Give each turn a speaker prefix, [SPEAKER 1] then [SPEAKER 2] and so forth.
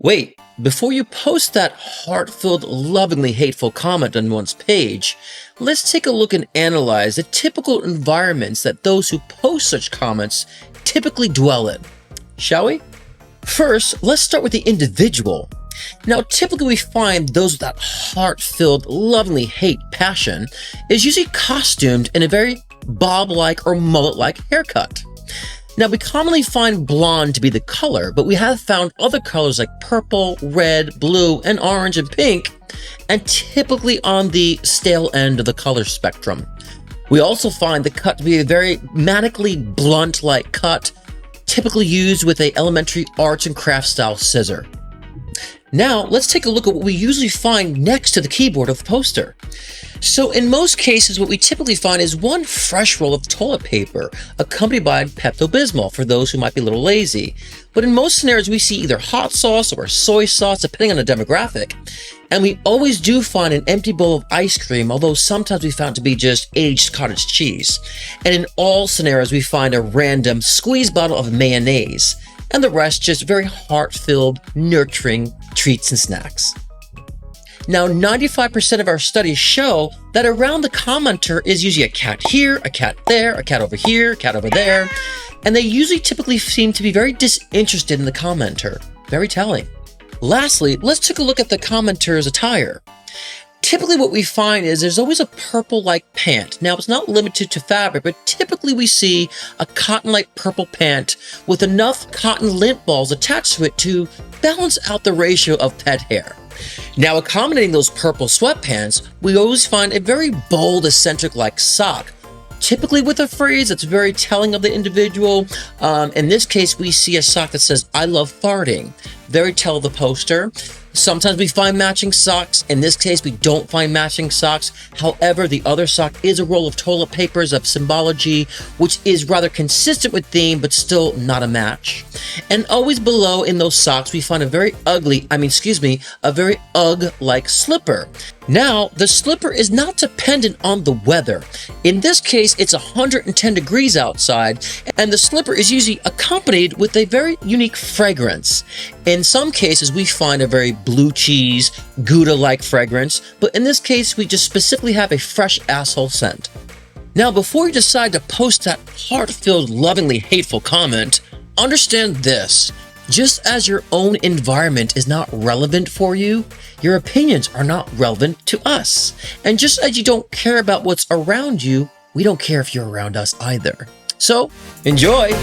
[SPEAKER 1] Wait, before you post that heart-filled, lovingly hateful comment on one's page, let's take a look and analyze the typical environments that those who post such comments typically dwell in. Shall we? First, let's start with the individual. Now, typically we find those with that heart-filled, lovingly hate passion is usually costumed in a very bob-like or mullet-like haircut. Now, we commonly find blonde to be the color, but we have found other colors like purple, red, blue, and orange and pink, and typically on the stale end of the color spectrum. We also find the cut to be a very manically blunt-like cut, typically used with a elementary arts and crafts style scissor. Now, let's take a look at what we usually find next to the keyboard of the poster. So in most cases, what we typically find is one fresh roll of toilet paper, accompanied by Pepto-Bismol for those who might be a little lazy. But in most scenarios, we see either hot sauce or soy sauce, depending on the demographic. And we always do find an empty bowl of ice cream, although sometimes we found to be just aged cottage cheese. And in all scenarios, we find a random squeeze bottle of mayonnaise, and the rest just very heart-filled, nurturing treats and snacks. Now, 95% of our studies show that around the commenter is usually a cat here, a cat there, a cat over here, a cat over there, and they usually typically seem to be very disinterested in the commenter. Very telling. Lastly, let's take a look at the commenter's attire. Typically what we find is there's always a purple-like pant. Now, it's not limited to fabric, but typically we see a cotton-like purple pant with enough cotton lint balls attached to it to balance out the ratio of pet hair. Now, accommodating those purple sweatpants, we always find a very bold, eccentric-like sock, typically with a phrase that's very telling of the individual. In this case, we see a sock that says, "I love farting." Very tell of the poster. Sometimes we find matching socks. In this case, we don't find matching socks. However, the other sock is a roll of toilet papers of symbology, which is rather consistent with theme, but still not a match. And always below in those socks, we find a very UGG-like slipper. Now, the slipper is not dependent on the weather. In this case, it's 110 degrees outside, and the slipper is usually accompanied with a very unique fragrance. In some cases, we find a very blue cheese, Gouda-like fragrance, but in this case, we just specifically have a fresh asshole scent. Now, before you decide to post that heart-filled, lovingly hateful comment, understand this. Just as your own environment is not relevant for you, your opinions are not relevant to us. And just as you don't care about what's around you, we don't care if you're around us either. So, enjoy!